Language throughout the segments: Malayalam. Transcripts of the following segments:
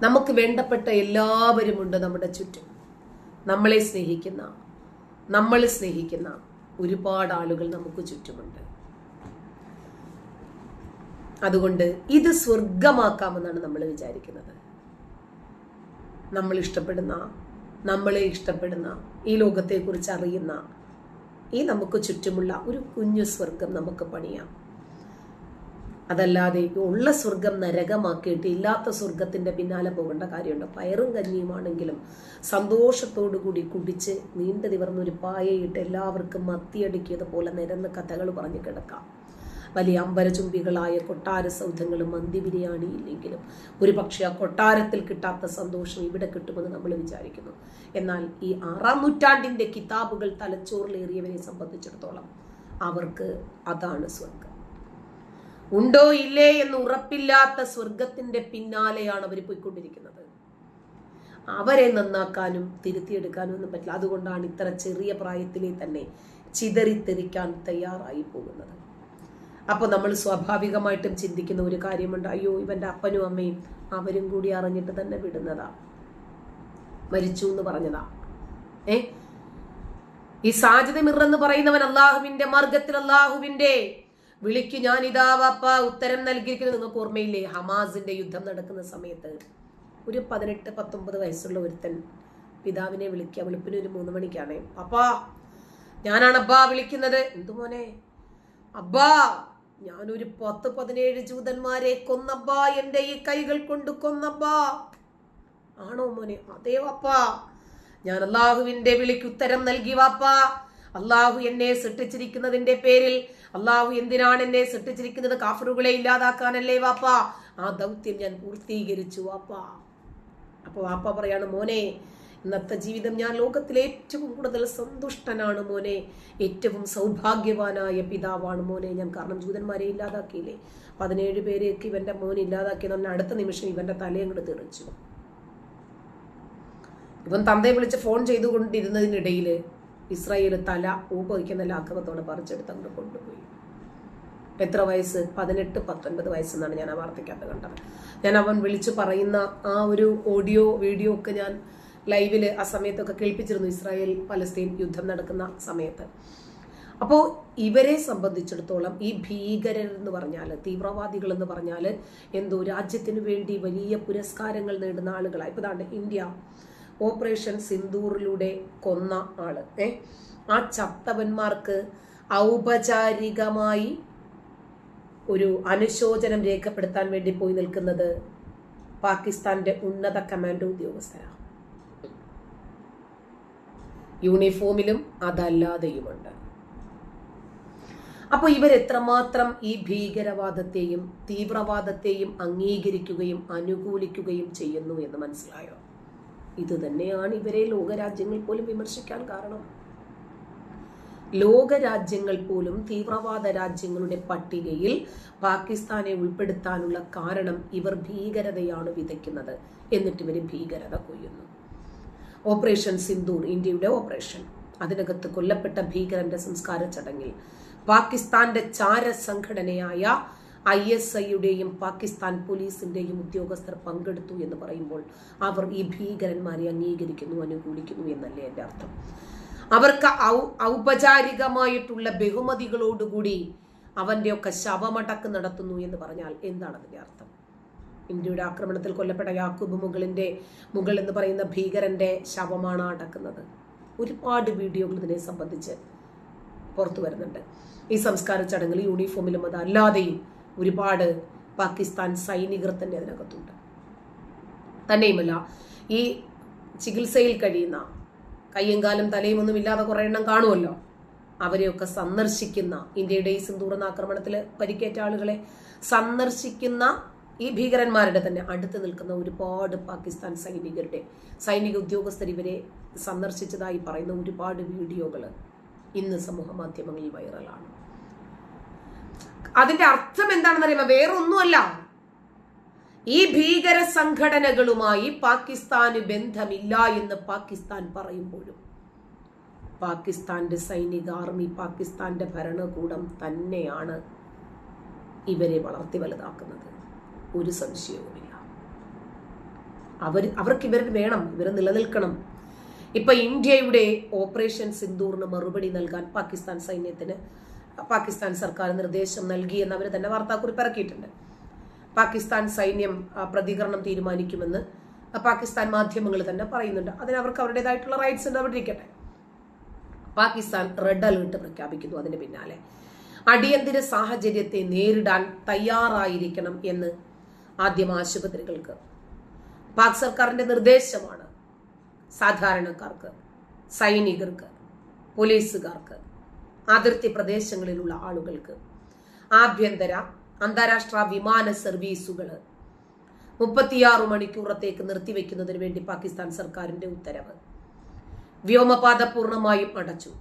നമുക്ക് വേണ്ടപ്പെട്ട എല്ലാവരുമുണ്ട് നമ്മുടെ ചുറ്റും. നമ്മളെ സ്നേഹിക്കുന്ന, നമ്മൾ സ്നേഹിക്കുന്ന ഒരുപാട് ആളുകൾ നമുക്ക് ചുറ്റുമുണ്ട്. അതുകൊണ്ട് ഇത് സ്വർഗമാക്കാമെന്നാണ് നമ്മൾ വിചാരിക്കുന്നത്. നമ്മൾ ഇഷ്ടപ്പെടുന്ന, നമ്മളെ ഇഷ്ടപ്പെടുന്ന, ഈ ലോകത്തെക്കുറിച്ച് അറിയുന്ന ഈ നമുക്ക് ചുറ്റുമുള്ള ഒരു കുഞ്ഞു സ്വർഗം നമുക്ക് പണിയാം. അതല്ലാതെ ഉള്ള സ്വർഗം നരകമാക്കിയിട്ട് ഇല്ലാത്ത സ്വർഗത്തിന്റെ പിന്നാലെ പോകേണ്ട കാര്യമുണ്ട്. പയറും കഞ്ഞിയുമാണെങ്കിലും സന്തോഷത്തോടു കൂടി കുടിച്ച് നീണ്ടു നിവർന്നൊരു പായയിട്ട് എല്ലാവർക്കും മത്തിയടിക്കിയത് പോലെ നിരന്ന് കഥകൾ പറഞ്ഞു കിടക്കാം. വലിയ അമ്പരചുംബികളായ കൊട്ടാര സൗധങ്ങളും മന്തി ബിരിയാണി ഇല്ലെങ്കിലും ഒരു പക്ഷേ ആ കൊട്ടാരത്തിൽ കിട്ടാത്ത സന്തോഷം ഇവിടെ കിട്ടുമെന്ന് നമ്മൾ വിചാരിക്കുന്നു. എന്നാൽ ഈ 6-ാം നൂറ്റാണ്ടിന്റെ കിതാബുകൾ തലച്ചോറിലേറിയവരെ സംബന്ധിച്ചിടത്തോളം അവർക്ക് അതാണ് സ്വർഗം. ഉണ്ടോ ഇല്ലേ എന്ന് ഉറപ്പില്ലാത്ത സ്വർഗത്തിന്റെ പിന്നാലെയാണ് അവർ പോയിക്കൊണ്ടിരിക്കുന്നത്. അവരെ നന്നാക്കാനും തിരുത്തിയെടുക്കാനും ഒന്നും പറ്റില്ല. അതുകൊണ്ടാണ് ഇത്ര ചെറിയ പ്രായത്തിലെ തന്നെ ചിതറിത്തെറിക്കാൻ തയ്യാറായി പോകുന്നത്. അപ്പോൾ നമ്മൾ സ്വാഭാവികമായിട്ടും ചിന്തിക്കുന്ന ഒരു കാര്യമുണ്ട്, അയ്യോ ഇവന്റെ അപ്പനും അമ്മയും അവരും കൂടി അറിഞ്ഞിട്ട് തന്നെ വിടുന്നതാ, മരിച്ചു എന്ന് പറഞ്ഞതാ. ഈ സാജിദ് മിർ എന്ന് പറയുന്നവൻ അള്ളാഹുവിന്റെ മാർഗത്തിൽ അള്ളാഹുവിന്റെ വിളിക്ക് ഞാൻ ഇതാ വാപ്പ ഉത്തരം നൽകിയിരിക്കുന്നത്. നിങ്ങൾക്ക് ഓർമ്മയില്ലേ, ഹമാസിന്റെ യുദ്ധം നടക്കുന്ന സമയത്ത് ഒരു 18-19 വയസ്സുള്ള ഒരുത്തൻ പിതാവിനെ വിളിക്കുക. വെളുപ്പിന് ഒരു 3 മണിക്കാണ്. അപ്പാ ഞാനാണ് അബ്ബാ വിളിക്കുന്നത്. എന്തു മോനെ? അബ്ബാ ഞാനൊരു 10-17 ജൂതന്മാരെ കൊന്നബ്ബാ, എന്റെ ഈ കൈകൾ കൊണ്ട് കൊന്നബ്ബാ. ആണോ മോനെ? അതേ വാപ്പാ, ഞാൻ അള്ളാഹുവിന്റെ വിളിക്ക് ഉത്തരം നൽകി വാപ്പാ. അള്ളാഹു എന്നെ സൃഷ്ടിച്ചിരിക്കുന്നതിന്റെ പേരിൽ, അള്ളാഹു എന്തിനാണ് എന്നെ സൃഷ്ടിച്ചിരിക്കുന്നത്? കാഫറുകളെ ഇല്ലാതാക്കാനല്ലേ വാപ്പാ. ആ ദൗത്യം ഞാൻ പൂർത്തീകരിച്ചു വാപ്പാ. അപ്പൊ വാപ്പ പറയാണ്, മോനെ ഇന്നത്തെ ജീവിതം ഞാൻ ലോകത്തിലെ ഏറ്റവും കൂടുതൽ സന്തുഷ്ടനാണ് മോനെ, ഏറ്റവും സൗഭാഗ്യവാനായ പിതാവാണ് മോനെ ഞാൻ. കാരണം ജൂതന്മാരെ ഇല്ലാതാക്കിയില്ലേ, 17 പേരെയൊക്കെ ഇവന്റെ മോൻ ഇല്ലാതാക്കിയെന്ന് പറഞ്ഞാൽ അടുത്ത നിമിഷം ഇവന്റെ തലയങ്ങോട്ട് തെറിച്ചു. ഇവൻ തന്തയെ വിളിച്ച് ഫോൺ ചെയ്തുകൊണ്ടിരുന്നതിനിടയിൽ ഇസ്രായേൽ തല ഊപവയ്ക്കുന്ന ലാഘവത്തോടെ പറിച്ചെടുത്ത് അങ്ങോട്ട് കൊണ്ടുപോയി. എത്ര വയസ്സ്? 18-19 വയസ്സെന്നാണ് ഞാൻ ആ വാർത്തയ്ക്കകത്ത് കണ്ടത്. ഞാൻ അവൻ വിളിച്ചു പറയുന്ന ആ ഒരു ഓഡിയോ വീഡിയോ ഒക്കെ ഞാൻ ലൈവില് ആ സമയത്തൊക്കെ കേൾപ്പിച്ചിരുന്നു, ഇസ്രായേൽ പലസ്തീൻ യുദ്ധം നടക്കുന്ന സമയത്ത്. അപ്പോൾ ഇവരെ സംബന്ധിച്ചിടത്തോളം ഈ ഭീകരർ എന്ന് പറഞ്ഞാൽ, തീവ്രവാദികൾ എന്ന് പറഞ്ഞാൽ എന്തോ രാജ്യത്തിന് വേണ്ടി വലിയ പുരസ്കാരങ്ങൾ നേടുന്ന ആളുകളാണ്. ഇപ്പൊ ദാണ്ട് ഇന്ത്യ ഓപ്പറേഷൻ സിന്ദൂറിലൂടെ കൊന്ന ആള്, ആ ചത്തവന്മാർക്ക് ഔപചാരികമായി ഒരു അനുശോചനം രേഖപ്പെടുത്താൻ വേണ്ടി പോയി നിൽക്കുന്നത് പാകിസ്ഥാന്റെ ഉന്നത കമാൻഡോ ഉദ്യോഗസ്ഥരാണ്. യൂണിഫോമിലും അതല്ലാതെയുമുണ്ട്. അപ്പോൾ ഇവരെത്രമാത്രം ഈ ഭീകരവാദത്തെയും തീവ്രവാദത്തെയും അംഗീകരിക്കുകയും അനുകൂലിക്കുകയും ചെയ്യുന്നു എന്ന് മനസ്സിലായോ? ഇത് തന്നെയാണ് ഇവരെ ലോകരാജ്യങ്ങൾ പോലും വിമർശിക്കാൻ കാരണം. ലോകരാജ്യങ്ങൾ പോലും തീവ്രവാദ രാജ്യങ്ങളുടെ പട്ടികയിൽ പാകിസ്ഥാനെ ഉൾപ്പെടുത്താനുള്ള കാരണം ഇവർ ഭീകരതയാണ് വിതയ്ക്കുന്നത്, എന്നിട്ട് ഇവർ ഭീകരത കൊയ്യുന്നു. ഓപ്പറേഷൻ സിന്ദൂർ, ഇന്ത്യയുടെ ഓപ്പറേഷൻ, അതിനകത്ത് കൊല്ലപ്പെട്ട ഭീകരന്റെ സംസ്കാര ചടങ്ങിൽ പാകിസ്ഥാന്റെ ചാര സംഘടനയായ ISIയുടെയും പാകിസ്ഥാൻ പോലീസിന്റെയും ഉദ്യോഗസ്ഥർ പങ്കെടുത്തു എന്ന് പറയുമ്പോൾ അവർ ഈ ഭീകരന്മാരെ അംഗീകരിക്കുന്നു, അനുകൂലിക്കുന്നു എന്നല്ലേ എൻ്റെ അർത്ഥം. അവർക്ക് ഔപചാരികമായിട്ടുള്ള ബഹുമതികളോടുകൂടി അവന്റെയൊക്കെ ശവമടക്ക് നടത്തുന്നു എന്ന് പറഞ്ഞാൽ എന്താണ് അതിന്റെ അർത്ഥം? ഇന്ത്യയുടെ ആക്രമണത്തിൽ കൊല്ലപ്പെട്ട യാക്കൂബ് മുഗൾ എന്ന് പറയുന്ന ഭീകരന്റെ ശവമാണ് അടക്കുന്നത്. ഒരുപാട് വീഡിയോകൾ ഇതിനെ സംബന്ധിച്ച് പുറത്തു വരുന്നുണ്ട്. ഈ സംസ്കാര ചടങ്ങിൽ യൂണിഫോമിലും അതല്ലാതെയും ഒരുപാട് പാകിസ്ഥാൻ സൈനികർ തന്നെ അതിനകത്തുണ്ട്. തന്നെയുമല്ല, ഈ ചികിത്സയിൽ കഴിയുന്ന, കയ്യും കാലും തലയും ഒന്നും ഇല്ലാതെ കുറെ എണ്ണം കാണുമല്ലോ, അവരെയൊക്കെ സന്ദർശിക്കുന്ന, ഇന്ത്യയുടെ ഈ സിന്ദൂർ എന്ന ആക്രമണത്തിൽ പരിക്കേറ്റ ആളുകളെ സന്ദർശിക്കുന്ന ഈ ഭീകരന്മാരുടെ തന്നെ അടുത്ത് നിൽക്കുന്ന ഒരുപാട് പാകിസ്ഥാൻ സൈനിക ഉദ്യോഗസ്ഥർ ഇവരെ സന്ദർശിച്ചതായി പറയുന്ന ഒരുപാട് വീഡിയോകൾ ഇന്ന് സമൂഹ മാധ്യമങ്ങളിൽ വൈറലാണ്. അതിന്റെ അർത്ഥം എന്താണെന്ന് അറിയുമ്പോൾ വേറൊന്നുമല്ല, ഈ ഭീകര സംഘടനകളുമായി പാകിസ്ഥാന് ബന്ധമില്ല എന്ന് പാകിസ്ഥാൻ പറയുമ്പോഴും പാകിസ്ഥാന്റെ സൈനിക ആർമി, പാകിസ്ഥാന്റെ ഭരണകൂടം തന്നെയാണ് ഇവരെ വളർത്തി വലുതാക്കുന്നത്. ഒരു സംശയവുമില്ല. അവർക്ക് ഇവർ വേണം, ഇവർ നിലനിൽക്കണം. ഇപ്പൊ ഇന്ത്യയുടെ ഓപ്പറേഷൻ സിന്ദൂറിന് മറുപടി നൽകാൻ പാകിസ്ഥാൻ സൈന്യത്തിന് പാകിസ്ഥാൻ സർക്കാർ നിർദ്ദേശം നൽകി എന്ന് അവർ തന്നെ വാർത്താക്കുറിപ്പ് ഇറക്കിയിട്ടുണ്ട്. പാകിസ്ഥാൻ സൈന്യം പ്രതികരണം തീരുമാനിക്കുമെന്ന് പാകിസ്ഥാൻ മാധ്യമങ്ങൾ തന്നെ പറയുന്നുണ്ട്. അതിന് അവർക്ക് അവരുടേതായിട്ടുള്ള റൈറ്റ്സ് ഉണ്ട്, അവിടെ ഇരിക്കട്ടെ. പാകിസ്ഥാൻ റെഡ് അലേർട്ട് പ്രഖ്യാപിക്കുന്നു. അതിന് പിന്നാലെ അടിയന്തര സാഹചര്യത്തെ നേരിടാൻ തയ്യാറായിരിക്കണം എന്ന് ആദ്യം ആശുപത്രികൾക്ക് പാക് സർക്കാരിന്റെ നിർദ്ദേശമാണ്. സാധാരണക്കാർക്ക്, സൈനികർക്ക്, പോലീസുകാർക്ക്, അതിർത്തി പ്രദേശങ്ങളിലുള്ള ആളുകൾക്ക്, ആഭ്യന്തര അന്താരാഷ്ട്ര വിമാന സർവീസുകൾ 36 മണിക്കൂറത്തേക്ക് നിർത്തിവെക്കുന്നതിന് വേണ്ടി പാകിസ്ഥാൻ സർക്കാരിന്റെ ഉത്തരവ്. വ്യോമപാത പൂർണ്ണമായും അടച്ചു.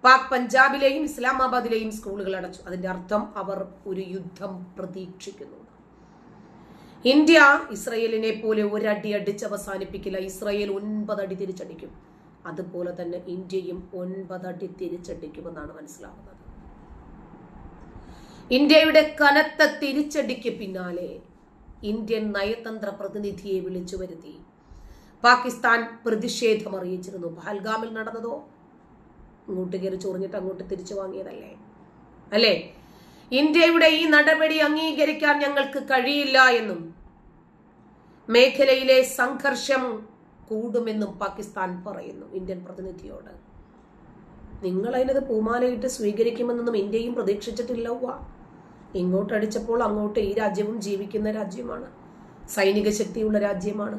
പാക് പഞ്ചാബിലെയും ഇസ്ലാമാബാദിലെയും സ്കൂളുകൾ അടച്ചു. അതിന്റെ അർത്ഥം അവർ ഒരു യുദ്ധം പ്രതീക്ഷിക്കുന്നു. ഇന്ത്യ ഇസ്രയേലിനെ പോലെ ഒരടി അടിച്ച് അവസാനിപ്പിക്കില്ല. ഇസ്രയേൽ 9 അടി തിരിച്ചടിക്കും. അതുപോലെ തന്നെ ഇന്ത്യയും 9 അടി തിരിച്ചടിക്കുമെന്നാണ് മനസ്സിലാവുന്നത്. ഇന്ത്യയുടെ കനത്ത തിരിച്ചടിക്ക് പിന്നാലെ ഇന്ത്യൻ നയതന്ത്ര പ്രതിനിധിയെ വിളിച്ചു വരുത്തി പാകിസ്ഥാൻ പ്രതിഷേധം അറിയിച്ചിരുന്നു. പഹൽഗാമിൽ നടന്നതോ ഇങ്ങോട്ട് കയറി ചൊറിഞ്ഞിട്ട് അങ്ങോട്ട് തിരിച്ചു വാങ്ങിയതല്ലേ അല്ലേ? ഇന്ത്യയുടെ ഈ നടപടി അംഗീകരിക്കാൻ ഞങ്ങൾക്ക് കഴിയില്ല എന്നും മേഖലയിലെ സംഘർഷം കൂടുമെന്നും പാകിസ്ഥാൻ പറയുന്നു ഇന്ത്യൻ പ്രതിനിധിയോട്. നിങ്ങൾ അതിനത് പൂമാലയിട്ട് സ്വീകരിക്കുമെന്നൊന്നും ഇന്ത്യയും പ്രതീക്ഷിച്ചിട്ടില്ല. ഇങ്ങോട്ടടിച്ചപ്പോൾ അങ്ങോട്ട് ഈ രാജ്യവും ജീവിക്കുന്ന രാജ്യമാണ്, സൈനിക ശക്തിയുള്ള രാജ്യമാണ്,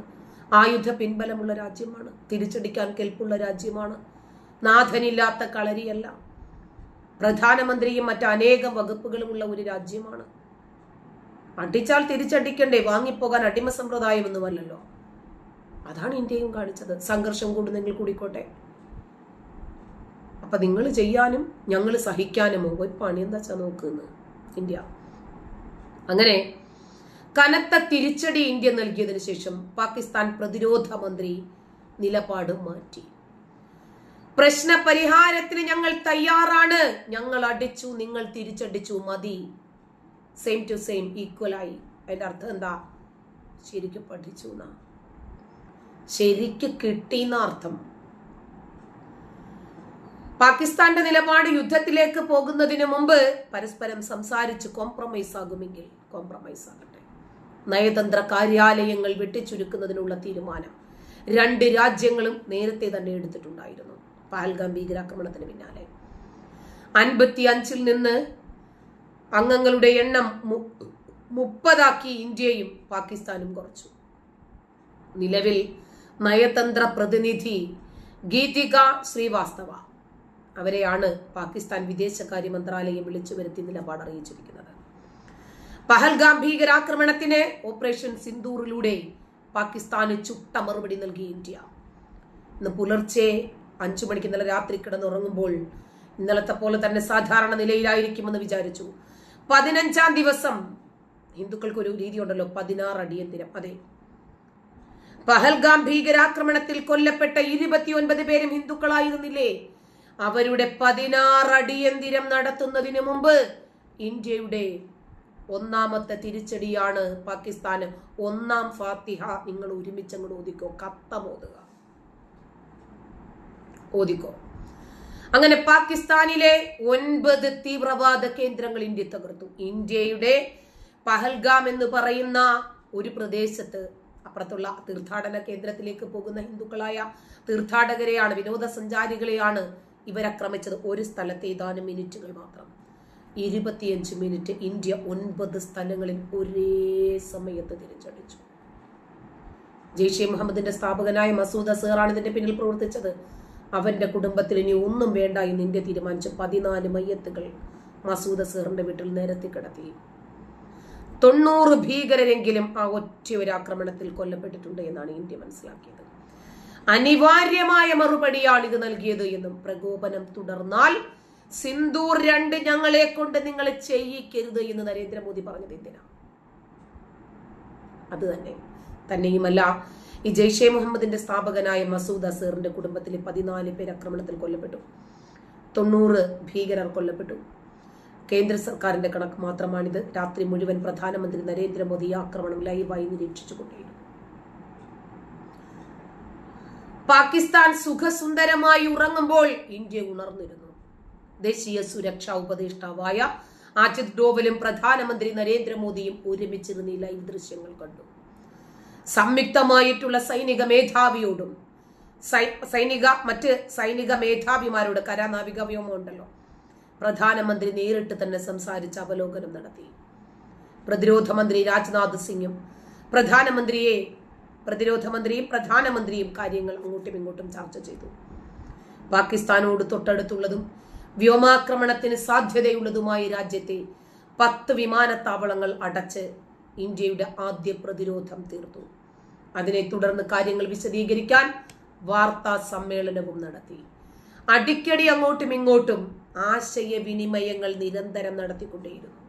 ആയുധ പിൻബലമുള്ള രാജ്യമാണ്, തിരിച്ചടിക്കാൻ കെൽപ്പുള്ള രാജ്യമാണ്, നാഥനില്ലാത്ത കളരിയല്ല, പ്രധാനമന്ത്രിയും മറ്റനേകം വകുപ്പുകളുമുള്ള ഒരു രാജ്യമാണ്. അടിച്ചാൽ തിരിച്ചടിക്കണ്ടേ, വാങ്ങിപ്പോകാൻ അടിമ സമ്പ്രദായമൊന്നുമല്ലല്ലോ. അതാണ് ഇന്ത്യയും കാണിച്ചത്. സംഘർഷം കൂടുന്നെങ്കിൽ കൂടിക്കോട്ടെ, അപ്പൊ നിങ്ങൾ ചെയ്യാനും ഞങ്ങൾ സഹിക്കാനുമോ ഒരു പണി എന്താ വെച്ചാൽ നോക്കുന്നു ഇന്ത്യ. അങ്ങനെ കനത്ത തിരിച്ചടി ഇന്ത്യ നൽകിയതിനു ശേഷം പാകിസ്ഥാൻ പ്രതിരോധ മന്ത്രി നിലപാട് മാറ്റി. പ്രശ്ന പരിഹാരത്തിന് ഞങ്ങൾ തയ്യാറാണ്, ഞങ്ങൾ അടിച്ചു, നിങ്ങൾ തിരിച്ചടിച്ചു, മതി, സെയിം ടു സെയിം, ഈക്വലായി. അതിന്റെ അർത്ഥം എന്താ? ശരിക്കും പഠിച്ചു എന്നാ, ശരിക്ക് കിട്ടിയെന്ന അർത്ഥം. പാകിസ്ഥാന്റെ നിലപാട് യുദ്ധത്തിലേക്ക് പോകുന്നതിന് മുമ്പ് പരസ്പരം സംസാരിച്ച് കോംപ്രമൈസ് ആകുമെങ്കിൽ കോംപ്രമൈസ് ആകട്ടെ. നയതന്ത്ര കാര്യാലയങ്ങൾ വെട്ടിച്ചുരുക്കുന്നതിനുള്ള തീരുമാനം 2 രാജ്യങ്ങളും നേരത്തെ തന്നെ എടുത്തിട്ടുണ്ടായിരുന്നു. പഹൽഗാം ഭീകരാക്രമണത്തിന് പിന്നാലെ 55 നിന്ന് അംഗങ്ങളുടെ എണ്ണം 30 ഇന്ത്യയും പാകിസ്ഥാനും കുറച്ചു. നിലവിൽ നയതന്ത്ര പ്രതിനിധി ഗീതിക ശ്രീവാസ്തവ അവരെയാണ് പാകിസ്ഥാൻ വിദേശകാര്യ മന്ത്രാലയം വിളിച്ചു വരുത്തി നിലപാട് അറിയിച്ചിരിക്കുന്നത്. പഹൽഗാം ഭീകരാക്രമണത്തിന് ഓപ്പറേഷൻ സിന്ദൂറിലൂടെ പാകിസ്ഥാന് ചുട്ട മറുപടി നൽകി ഇന്ത്യ. ഇന്ന് പുലർച്ചെ 5 മണിക്ക് ഇന്നലെ രാത്രി കിടന്നുറങ്ങുമ്പോൾ ഇന്നലത്തെ പോലെ തന്നെ സാധാരണ നിലയിലായിരിക്കുമെന്ന് വിചാരിച്ചു. 15-ാം ദിവസം ഹിന്ദുക്കൾക്ക് ഒരു രീതി ഉണ്ടല്ലോ, 16 അടിയന്തിരം. അതെ, പഹൽഗാം ഭീകരാക്രമണത്തിൽ കൊല്ലപ്പെട്ട 29 പേരും ഹിന്ദുക്കളായിരുന്നില്ലേ? അവരുടെ 16 അടിയന്തിരം നടത്തുന്നതിന് മുമ്പ് ഇന്ത്യയുടെ 1ാമത്തെ തിരിച്ചടിയാണ് പാകിസ്ഥാന്. 1ാം ഫാത്തിഹ നിങ്ങൾ ഒരുമിച്ചങ്ങോട്ട് ഓതിക്കോ, കത്തമോതുക, ഓതിക്കോ. അങ്ങനെ പാകിസ്ഥാനിലെ 9 തീവ്രവാദ കേന്ദ്രങ്ങൾ ഇന്ത്യ തകർത്തു. ഇന്ത്യയുടെ പഹൽഗാം എന്ന് പറയുന്ന ഒരു പ്രദേശത്ത് അപ്പുറത്തുള്ള തീർത്ഥാടന കേന്ദ്രത്തിലേക്ക് പോകുന്ന ഹിന്ദുക്കളായ തീർത്ഥാടകരെയാണ്, വിനോദസഞ്ചാരികളെയാണ് ഇവരാക്രമിച്ചത്. ഒരു സ്ഥലത്ത് ഏതാനും മിനിറ്റുകൾ മാത്രം, 25 മിനിറ്റ് ഇന്ത്യ 9 സ്ഥലങ്ങളിൽ ഒരേ സമയത്ത് തിരിച്ചടിച്ചു. ജെയ്ഷെ മുഹമ്മദിന്റെ സ്ഥാപകനായ മസൂദ് അസഹറാണ് ഇതിന്റെ പിന്നിൽ പ്രവർത്തിച്ചത്. അവന്റെ കുടുംബത്തിൽ ഇനി ഒന്നും വേണ്ട എന്ന് ഇന്ത്യ തീരുമാനിച്ചു. 14 മയ്യത്തുകൾ മസൂദ് അസഹറിന്റെ വീട്ടിൽ നിരത്തി കിടത്തി. 90 ഭീകരരെങ്കിലും ആ ഒറ്റ ഒരു ആക്രമണത്തിൽ കൊല്ലപ്പെട്ടിട്ടുണ്ട് എന്നാണ് ഇന്ത്യ മനസ്സിലാക്കിയത്. അനിവാര്യമായ മറുപടിയാണ് ഇത് നൽകിയത് എന്നും പ്രകോപനം തുടർന്നാൽ സിന്ദൂർ 2 ഞങ്ങളെ കൊണ്ട് നിങ്ങൾ ചെയ്യിക്കരുത് എന്ന് നരേന്ദ്രമോദി പറഞ്ഞത് എന്തിനാ? അത് തന്നെയുമല്ല, ഈ ജെയ്ഷെ മുഹമ്മദിന്റെ സ്ഥാപകനായ മസൂദ് അസഹറിന്റെ കുടുംബത്തിലെ 14 പേർ ആക്രമണത്തിൽ കൊല്ലപ്പെട്ടു. 90 ഭീകരർ കൊല്ലപ്പെട്ടു. കേന്ദ്ര സർക്കാരിന്റെ കണക്ക് മാത്രമാണിത്. രാത്രി മുഴുവൻ പ്രധാനമന്ത്രി നരേന്ദ്രമോദി ഈ ആക്രമണം ലൈവായി നിരീക്ഷിച്ചുകൊണ്ടേയിരുന്നു. പാകിസ്ഥാൻ സുഖസുന്ദരമായി ഉറങ്ങുമ്പോൾ ഇന്ത്യ ഉണർന്നിരുന്നു. ദേശീയ സുരക്ഷാ ഉപദേഷ്ടാവായ അജിത് ഡോവലും പ്രധാനമന്ത്രി നരേന്ദ്രമോദിയും ഒരുമിച്ചിരുന്ന് ഈ ലൈവ് ദൃശ്യങ്ങൾ കണ്ടു. സംയുക്തമായിട്ടുള്ള സൈനിക മേധാവിയോടും മറ്റ് സൈനിക മേധാവിമാരോട്, കരനാവിക വ്യോമം ഉണ്ടല്ലോ, പ്രധാനമന്ത്രി നേരിട്ട് തന്നെ സംസാരിച്ച് അവലോകനം നടത്തി. പ്രതിരോധ മന്ത്രി രാജ്നാഥ് സിംഗും പ്രധാനമന്ത്രിയും കാര്യങ്ങൾ അങ്ങോട്ടും ഇങ്ങോട്ടും ചർച്ച ചെയ്തു. പാകിസ്ഥാനോട് തൊട്ടടുത്തുള്ളതും വ്യോമാക്രമണത്തിന് സാധ്യതയുള്ളതുമായ രാജ്യത്തെ 10 വിമാനത്താവളങ്ങൾ അടച്ച് ഇന്ത്യയുടെ ആദ്യ പ്രതിരോധം തീർത്തു. അതിനെ തുടർന്ന് കാര്യങ്ങൾ വിശദീകരിക്കാൻ വാർത്താ സമ്മേളനവും നടത്തി. അടിക്കടി അങ്ങോട്ടും ഇങ്ങോട്ടും ആശയവിനിമയങ്ങൾ നിരന്തരം നടത്തിക്കൊണ്ടേയിരുന്നു.